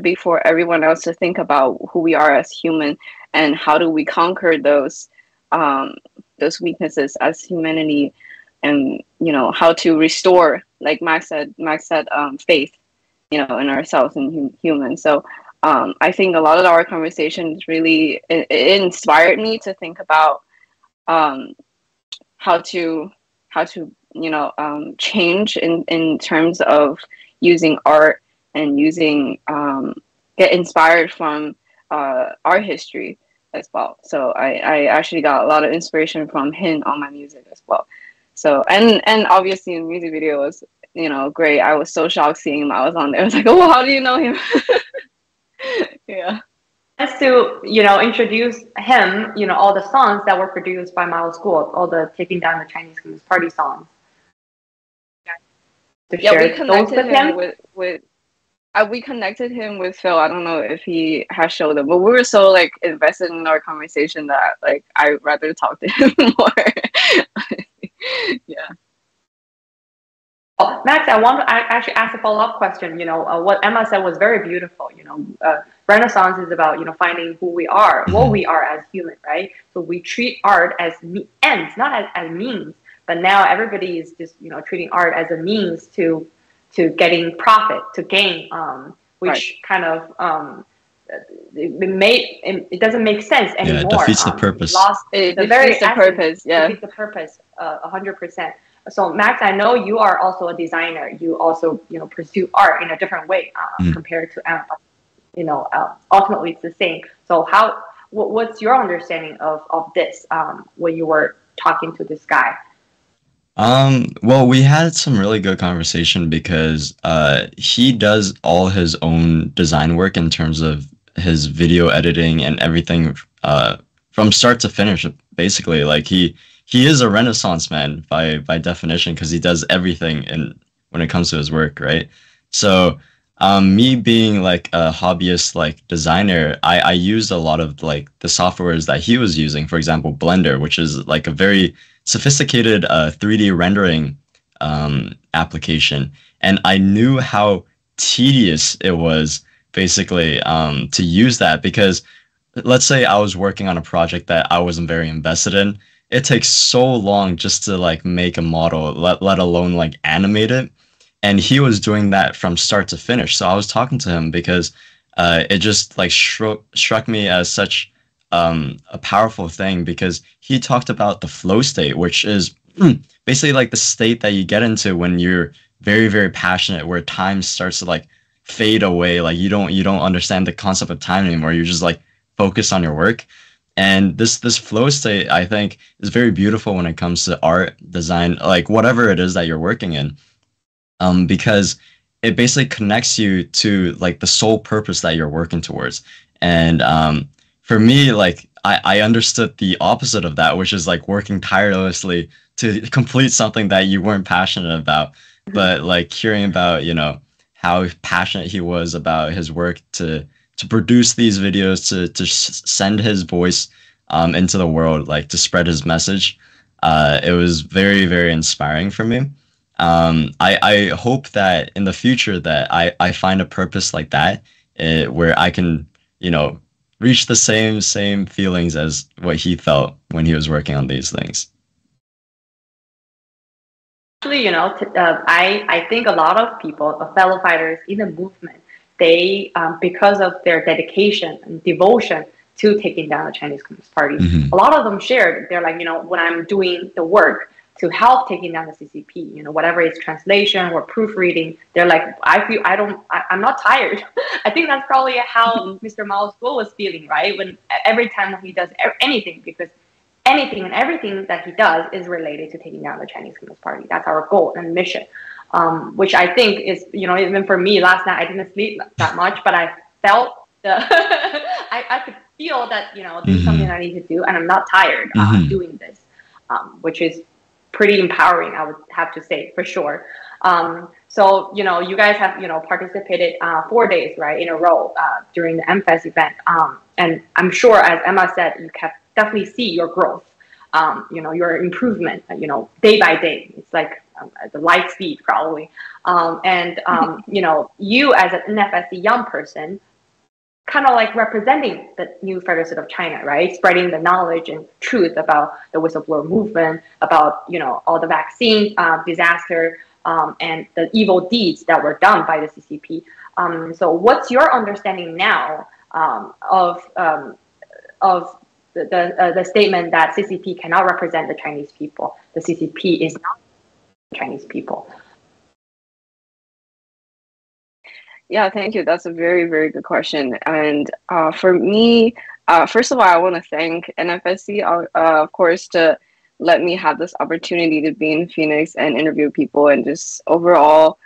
be for everyone else to think about who we are as human, and how do we conquer those weaknesses as humanity, and, you know, how to restore, like Max said, faith, you know, in ourselves and humans. So I think a lot of our conversations really it inspired me to think about how to you know, change in terms of using art and using get inspired from our history as well. So I actually got a lot of inspiration from him on my music as well. So and obviously the music video was, you know, great. I was so shocked seeing him. I was on there. I was like, oh, how do you know him? Yeah. Just to, you know, introduce him, you know, all the songs that were produced by Mao School, all the Taking Down the Chinese Communist Party songs. Yeah, we connected him with we connected him with Phil. I don't know if he has showed them, but we were so like invested in our conversation that like I'd rather talk to him more. Yeah. Oh, Max, I want to actually ask a follow-up question. You know, what Emma said was very beautiful. You know, Renaissance is about, you know, finding who we are, what we are as human, right? So we treat art as ends, not as means. But now everybody is just, you know, treating art as a means to getting profit, to gain, which kind of it doesn't make sense anymore. Yeah, it defeats the purpose. It defeats the purpose. Yeah, defeats the purpose 100%. So Max, I know you are also a designer. You also, you know, pursue art in a different way compared to Emma. You know, ultimately it's the same. So what's your understanding of this when you were talking to this guy? Well, we had some really good conversation, because he does all his own design work in terms of his video editing and everything from start to finish, basically. Like he he is a Renaissance man by definition, because he does everything when it comes to his work, right? So me being like a hobbyist like designer, I used a lot of like the softwares that he was using. For example, Blender, which is like a very sophisticated 3D rendering application, and I knew how tedious it was basically to use that, because let's say I was working on a project that I wasn't very invested in. It takes so long just to like make a model, let alone like animate it. And he was doing that from start to finish. So I was talking to him because it just like struck me as such a powerful thing, because he talked about the flow state, which is basically like the state that you get into when you're very, very passionate, where time starts to like fade away. Like you don't understand the concept of time anymore. You're just like focused on your work. And this flow state, I think, is very beautiful when it comes to art, design, like whatever it is that you're working in, because it basically connects you to like the sole purpose that you're working towards. And for me, like I understood the opposite of that, which is like working tirelessly to complete something that you weren't passionate about. But like hearing about, you know, how passionate he was about his work to produce these videos, to send his voice into the world, like to spread his message, it was very, very inspiring for me. I hope that in the future that I find a purpose like that, where I can, you know, reach the same feelings as what he felt when he was working on these things. Actually, you know, I think a lot of people, fellow fighters in the movement, they, because of their dedication and devotion to taking down the Chinese Communist Party, a lot of them shared, they're like, you know, when I'm doing the work to help taking down the CCP, you know, whatever it's translation or proofreading, they're like, I'm not tired. I think that's probably how Mr. Mao's goal was feeling, right? When every time when he does anything, because anything and everything that he does is related to taking down the Chinese Communist Party. That's our goal and mission, which I think is, you know, even for me last night, I didn't sleep that much, but I felt I could feel that, you know, this is something I need to do, and I'm not tired doing this, which is pretty empowering, I would have to say, for sure. So, you know, you guys have, you know, participated 4 days, right, in a row during the AMFEST event. And I'm sure, as Emma said, you can definitely see your growth, you know, your improvement, you know, day by day. It's like the light speed, probably. You know, you as an NFSC young person, kind of like representing the new Federation of China, right? Spreading the knowledge and truth about the whistleblower movement, about, you know, all the vaccine disaster and the evil deeds that were done by the CCP. So what's your understanding now of the statement that CCP cannot represent the Chinese people? The CCP is not the Chinese people. Yeah, thank you. That's a very, very good question. And for me, first of all, I want to thank NFSC, of course, to let me have this opportunity to be in Phoenix and interview people, and just overall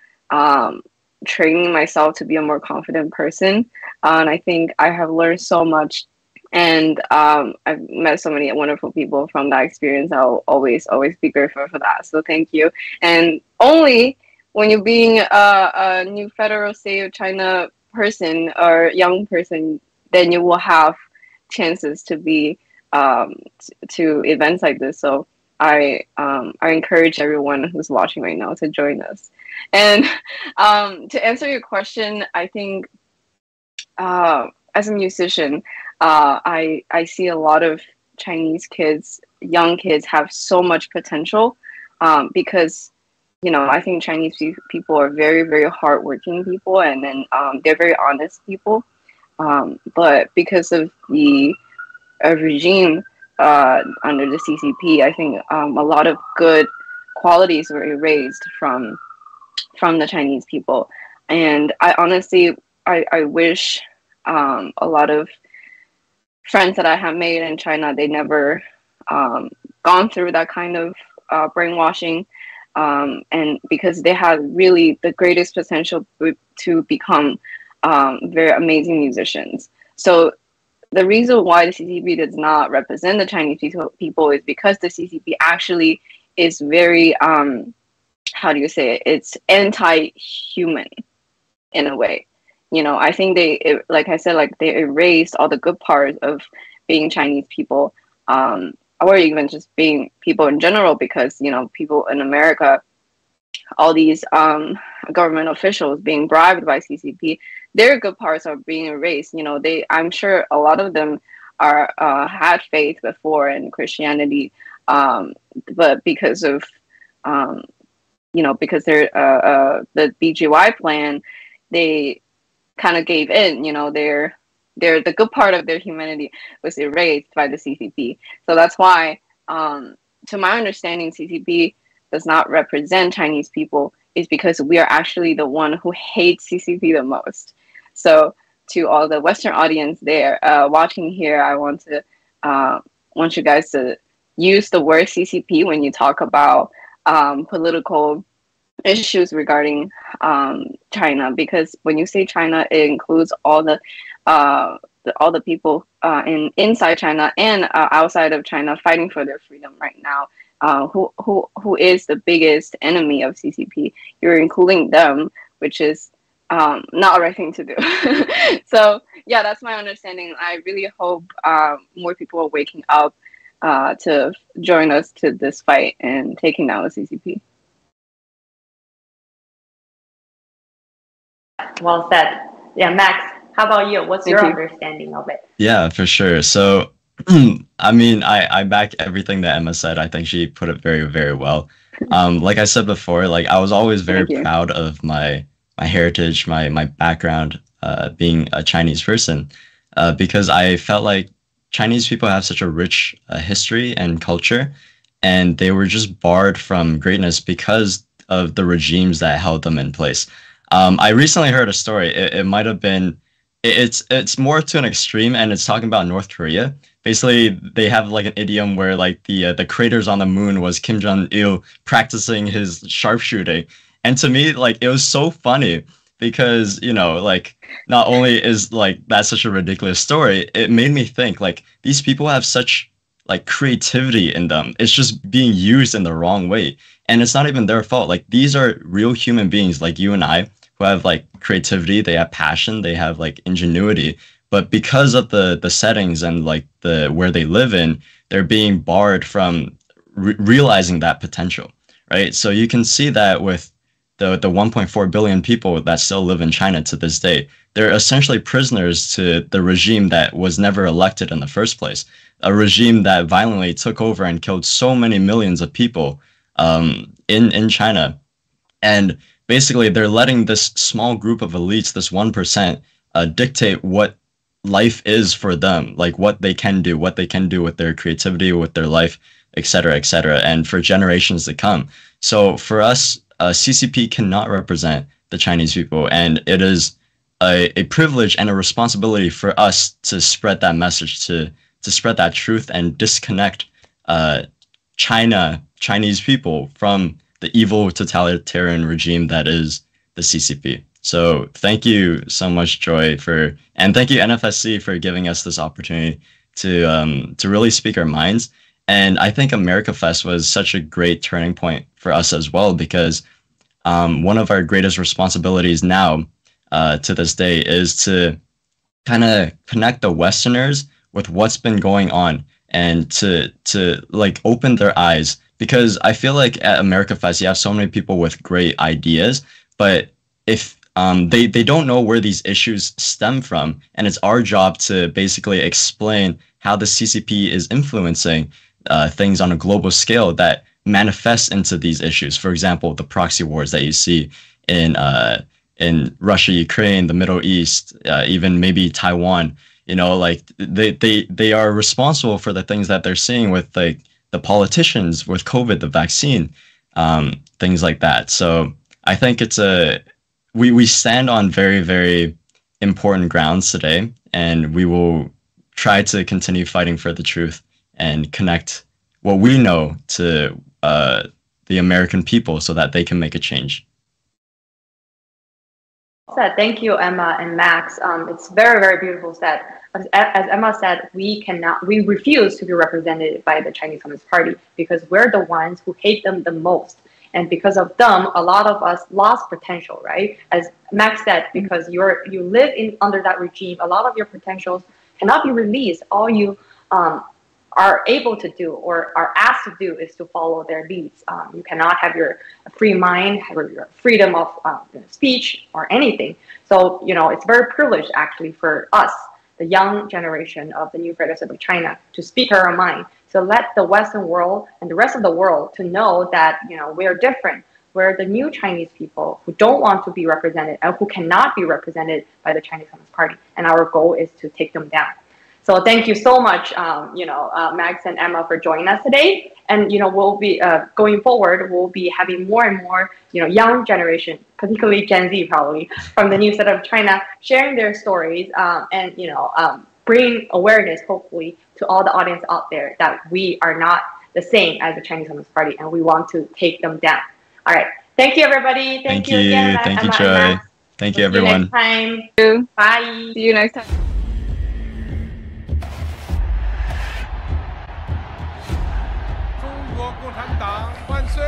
training myself to be a more confident person. And I think I have learned so much, and I've met so many wonderful people from that experience. I'll always be grateful for that. So thank you. And only when you're being a new federal state of China person or young person, then you will have chances to be to events like this. So I encourage everyone who's watching right now to join us. And to answer your question, I think as a musician, I see a lot of Chinese kids, young kids, have so much potential because, you know, I think Chinese people are very, very hardworking people, and then they're very honest people. But because of the regime under the CCP, I think a lot of good qualities were erased from the Chinese people. And I honestly, I wish a lot of friends that I have made in China, they never gone through that kind of brainwashing. And because they have really the greatest potential to become very amazing musicians. So the reason why the CCP does not represent the Chinese people is because the CCP actually is very, how do you say it? It's anti-human in a way. You know, I think like I said, like they erased all the good parts of being Chinese people, or even just being people in general, because, you know, people in America, all these government officials being bribed by CCP, their good parts are being erased. You know, I'm sure a lot of them are had faith before in Christianity, but because of you know, because they're the BGY plan, they kind of gave in. You know, the good part of their humanity was erased by the CCP. So that's why, to my understanding, CCP does not represent Chinese people, is because we are actually the one who hates CCP the most. So to all the Western audience there watching here, I want you guys to use the word CCP when you talk about political issues regarding China, because when you say China, it includes all the people inside China and outside of China fighting for their freedom right now. Who is the biggest enemy of CCP? You're including them, which is not the right thing to do. So yeah, that's my understanding. I really hope more people are waking up to join us to this fight and taking down the CCP. Well said. Yeah, Max, how about you? What's your understanding of it? Yeah, for sure. So, I mean, I back everything that Emma said. I think she put it very, very well. Like I said before, like I was always very proud of my heritage, my background, being a Chinese person, because I felt like Chinese people have such a rich history and culture, and they were just barred from greatness because of the regimes that held them in place. I recently heard a story. It might have been, it's more to an extreme, and it's talking about North Korea. Basically, they have like an idiom where like the craters on the moon was Kim Jong-il practicing his sharpshooting. And to me, like, it was so funny because, you know, like, not only is like that's such a ridiculous story, it made me think like these people have such like creativity in them. It's just being used in the wrong way. And it's not even their fault. Like, these are real human beings like you and I who have like creativity, they have passion, they have like ingenuity. But because of the settings and like the where they live in, they're being barred from realizing that potential, right? So you can see that with the 1.4 billion people that still live in China to this day. They're essentially prisoners to the regime that was never elected in the first place, a regime that violently took over and killed so many millions of people in China. And basically, they're letting this small group of elites, this 1%, dictate what life is for them, like what they can do with their creativity, with their life, etc., and for generations to come. So for us, CCP cannot represent the Chinese people, and it is a privilege and a responsibility for us to spread that message, to spread that truth and disconnect Chinese people from the evil totalitarian regime that is the CCP. So thank you so much, Joy, and thank you NFSC for giving us this opportunity to really speak our minds. And I think AmericaFest was such a great turning point for us as well, because one of our greatest responsibilities now to this day is to kind of connect the Westerners with what's been going on and to like open their eyes. Because I feel like at AmericaFest, you have so many people with great ideas, but if they don't know where these issues stem from, and it's our job to basically explain how the CCP is influencing things on a global scale that manifests into these issues. For example, the proxy wars that you see in Russia, Ukraine, the Middle East, even maybe Taiwan. You know, like they are responsible for the things that they're seeing with like the politicians, with COVID, the vaccine, things like that. So I think we stand on very, very important grounds today, and we will try to continue fighting for the truth and connect what we know to the American people so that they can make a change. Said. Thank you, Emma and Max. It's very, very beautiful said. As Emma said, we refuse to be represented by the Chinese Communist Party because we're the ones who hate them the most. And because of them, a lot of us lost potential, right? As Max said, because you live under that regime, a lot of your potentials cannot be released. All you are able to do or are asked to do is to follow their leads. You cannot have your free mind, have your freedom of speech or anything. So, it's very privileged actually for us, the young generation of the new Federation of China, to speak our mind. So let the Western world and the rest of the world to know that, we are different. We're the new Chinese people who don't want to be represented and who cannot be represented by the Chinese Communist Party. And our goal is to take them down. So thank you so much, Max and Emma, for joining us today. And, we'll be going forward, we'll be having more and more, young generation, particularly Gen Z probably, from the new set of China, sharing their stories and, bring awareness, hopefully, to all the audience out there that we are not the same as the Chinese Communist Party and we want to take them down. All right. Thank you, everybody. Thank you again. Thank you, Emma Joy. Thank you, everyone. See you next time. Bye. See you next time. 中国共产党万岁！